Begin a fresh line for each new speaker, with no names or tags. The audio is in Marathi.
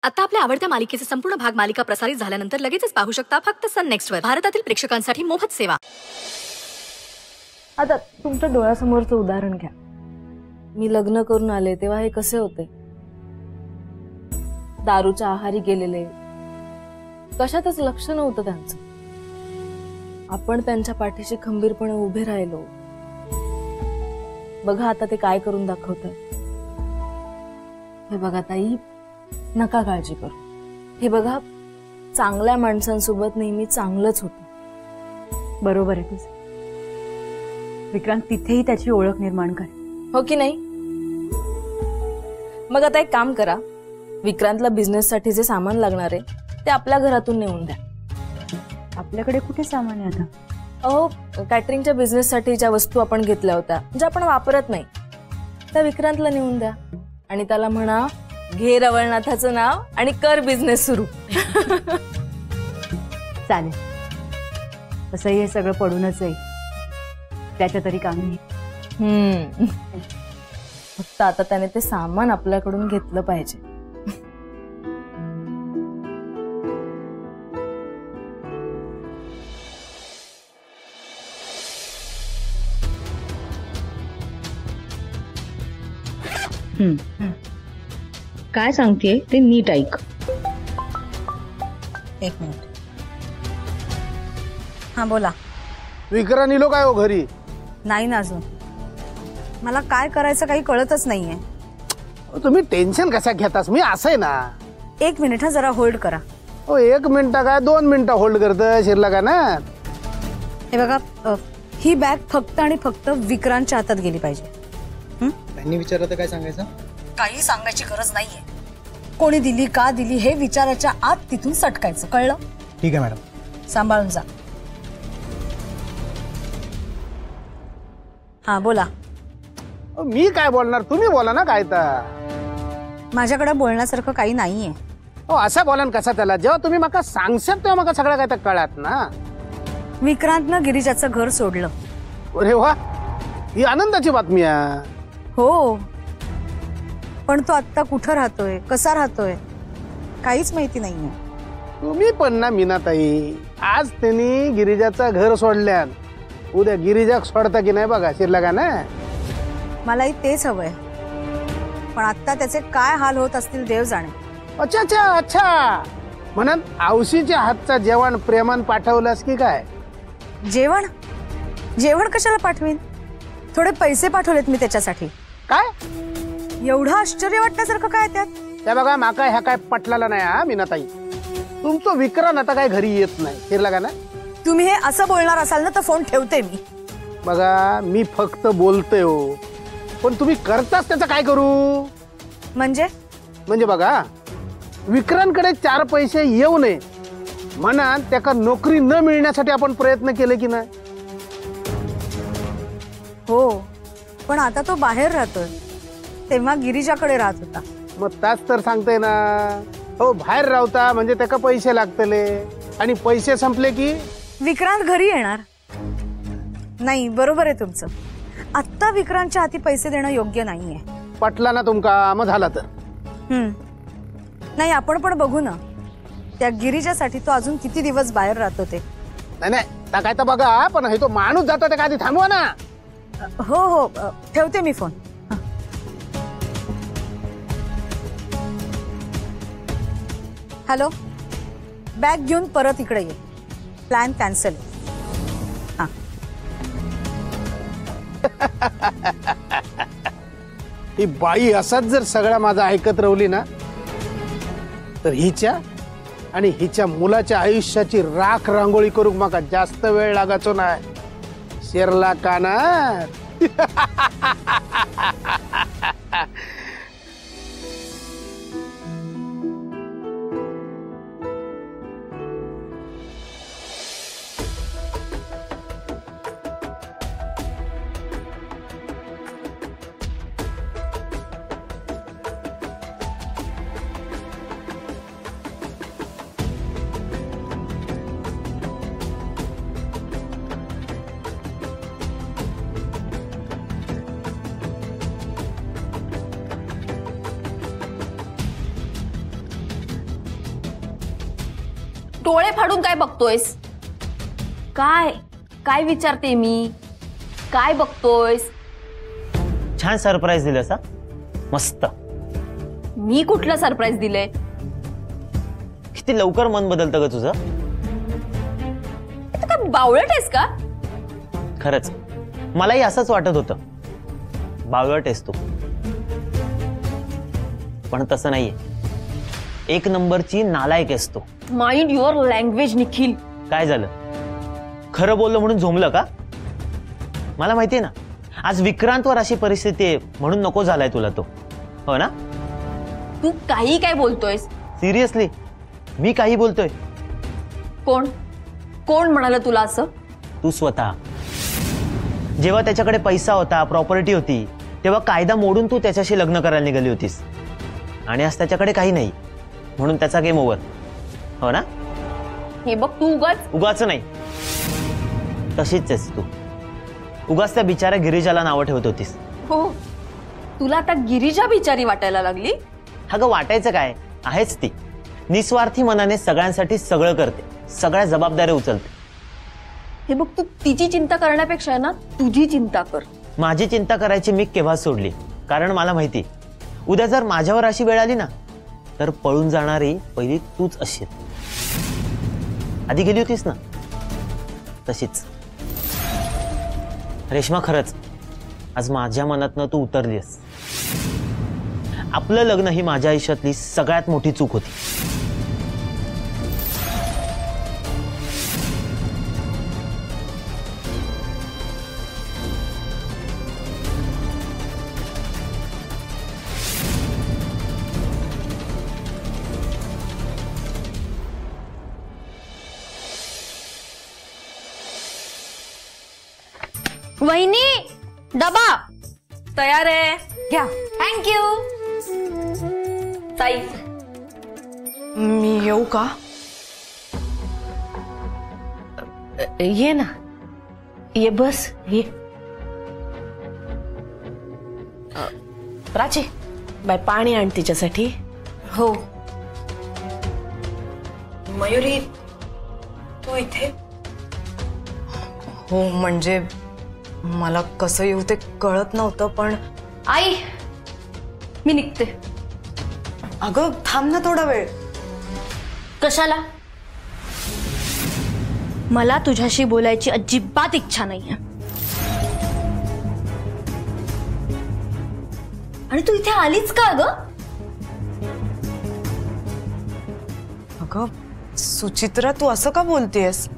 आता आपल्या आवडत्या मालिकेचे संपूर्ण भाग मालिका प्रसारित झाल्यानंतर लगेचच पाहू शकता फक्त सन नेक्स्ट वर. भारतातील प्रेक्षकांसाठी मोफत सेवा.
आता तुमच्या डोळ्यासमोरचं उदाहरण घ्या. मी लग्न करून आले तेव्हा हे कसे होते, दारूच्या आहारी गेलेले, कशातच लक्ष नव्हतं त्यांचं. आपण त्यांच्या पाठीशी खंबीरपणे उभे राहिलो. बघा आता ते काय करून दाखवतात. हे बघा ताई, नका काळजी करू. हे बघा, चांगल्या माणसांसोबत नेहमी चांगलंच होतं.
बरोबर आहे तुझं. विक्रांत तिथेही त्याची ओळख निर्माण कर,
हो की नाही? मग आता एक काम करा, विक्रांतला बिझनेस साठी जे सामान लागणार आहे ते आपल्या घरातून नेऊन द्या.
आपल्याकडे कुठे सामान आहे आता?
अहो, कॅटरिंगच्या बिझनेस साठी ज्या वस्तू आपण घेतल्या होत्या, ज्या आपण वापरत नाही, त्या विक्रांतला नेऊन द्या आणि त्याला म्हणा, घे रवळनाथाचं नाव आणि कर बिझनेस सुरू.
चालेल. तसंही हे सगळं पडूनच आहे, त्याच्या तरी काम नाही.
फक्त आता त्याने ते सामान आपल्याकडून घेतलं पाहिजे.
काय सांगतेय ते नीट ऐक.
एक मिनिट. हा बोला.
विक्रांत इलो काय हो घरी?
नाही ना अजून. मला काय करायचं काही कळतच नाहीये.
तुम्ही टेन्शन कशा घेतास? मी असं आहे ना.
एक मिनिट, हा जरा होल्ड करा.
हो, 1 मिनिट काय 2 मिनिटं होल्ड करत शिरला का ना?
हे बघा, ही बॅग फक्त आणि फक्त विक्रांतच्या हातात गेली पाहिजे.
त्यांनी विचारलं तर काय सांगायचं?
काही सांगायची गरज नाहीये. कोणी दिली, का दिली हे विचाराच्या आत तिथून सटकायचं, कळलं?
ठीक आहे मॅडम.
सांभाळून जा. हा बोला.
मी काय बोलणार, तुम्ही बोला ना. काय तर
माझ्याकडे बोलण्यासारखं काही नाहीये.
हो, असं बोला ना. कसा त्याला जेव्हा तुम्ही मला सांगशात तेव्हा मला सगळं काय तर कळत ना.
विक्रांतनं गिरिजाचं घर सोडलं.
अरे वा, ही आनंदाची बातमी आहे.
हो, पण तो आत्ता कुठं राहतोय, कसा राहतोय काहीच माहिती नाहीये.
तुम्ही पण ना मीनाताई, आज त्यांनी गिरिजाचं घर सोडल्या, उद्या गिरिजा सोडता की नाही बघा शिरला का ना.
मलाही तेच हवंय, पण आता त्याचे काय हाल होत असतील देव जाणे.
अच्छा अच्छा अच्छा, म्हणून औशीच्या हातचा जेवण प्रेमान पाठवलंस की काय?
जेवण जेवण कशाला पाठवीन? थोडे पैसे पाठवलेत मी त्याच्यासाठी.
काय
एवढं आश्चर्य वाटण्यासारखं काय त्यात?
त्या बघा, माका ह्या काय पटलेला नाही हा मीनाताई. तुमचं विक्रांत आता काय घरी येत नाही शिरला का ना.
तुम्ही हे असं बोलणार असाल ना तर फोन ठेवते मी.
बघा, मी फक्त बोलतोय हो, पण तुम्ही करताच त्याचं काय करू?
म्हणजे
बघा, विक्रांतकडे 4 पैसे येऊ नये म्हणून त्याला नोकरी न मिळण्यासाठी आपण प्रयत्न केले की नाही?
हो, पण आता तो बाहेर राहतोय, तेव्हा गिरिजाकडे राहत होता.
मग ताच तर सांगते ना. हो, बाहेर राहता म्हणजे त्याला पैसे लागतले, आणि पैसे संपले की
विक्रांत घरी येणार नाही. बरोबर आहे तुमचं. आत्ता विक्रांतच्या हाती पैसे देणं योग्य नाहीये.
पटला ना तुमका? मग झाला तर
नाही, आपण पण बघू ना त्या गिरिजासाठी तो अजून किती दिवस बाहेर राहतो ते.
नाही काय तर बघा, पण हे तो माणूस जातो त्या आधी थांबवा ना.
हो हो, ठेवते मी फोन. हॅलो, बॅग घेऊन परत इकडे ये. Plan cancel. हा.
ही बाई असाच जर सगळा माझा ऐकत राहिली ना, तर हिच्या आणि हिच्या मुलाच्या आयुष्याची राख रांगोळी करूक माका जास्त वेळ लागायचो नाही शिरला का ना.
डोळे फाडून काय बघतोयस? काय काय विचारते मी? काय बघतोयस?
छान सरप्राईज दिलं सा, मस्त.
मी कुठलं सरप्राईज दिलंय?
किती लवकर मन बदलतं ग तुझं.
तू काय बावळट आहेस का?
खरंच मलाही असंच वाटत होतं, बावळट आहेस तू. पण तसं नाहीये, एक नंबरची नालायक आहेस तू.
Mind your language Nikhil.
काय झालं, खरं बोललो म्हणून झोंबलं का? मला माहितीये ना, आज विक्रांतवर अशी परिस्थिती आहे म्हणून नको झालाय तुला तो, हो ना?
तू काही काय बोलतोयस?
सिरियसली मी काही बोलतोय?
कोण कोण म्हणाल तुला असं?
तू स्वतः. जेव्हा त्याच्याकडे पैसा होता, प्रॉपर्टी होती, तेव्हा कायदा मोडून तू त्याच्याशी लग्न करायला निघाली होतीस. आणि आज त्याच्याकडे काही नाही म्हणून त्याचा गेम ओव्हर, हो ना?
हे बघ, तू
उगाच नाही, तशीच आहेस तू. उगाच त्या बिचाऱ्या गिरिजाला नावं ठेवत होतीस.
हो, तुला आता गिरिजा बिचारी वाटायला लागली?
अगं वाटायचं काय, आहेच ती. निस्वार्थी मनाने सगळ्यांसाठी सगळं करते, सगळ्या जबाबदाऱ्या उचलते.
हे बघ, तू तिची चिंता करण्यापेक्षा ना तुझी चिंता कर.
माझी चिंता करायची मी केव्हा सोडली, कारण मला माहिती उद्या जर माझ्यावर अशी वेळ आली ना तर पळून जाणारी पहिली तूच असशील. आधी गेली होतीस ना तशीच. रेश्मा, खरंच आज माझ्या मनातनं तू उतरलीस. आपलं लग्न ही माझ्या आयुष्यातली सगळ्यात मोठी चूक होती.
वहिनी, डबा तयार आहे, घ्या. थँक्यू. ताई,
मी येऊ का?
ये ना, ये बस ये. प्राची, बाय पाणी आण तिच्यासाठी.
हो. मयुरी, तू इथे? हो, म्हणजे मला कसं येऊ ते कळत नव्हतं, पण
आई मी निघते.
अगं थांब ना थोडा वेळ.
कशाला? मला तुझ्याशी बोलायची अजिबात इच्छा नाहीये. आणि तू इथे आलीच का ग?
अगं सुचित्रा, तू असं का बोलतेयस?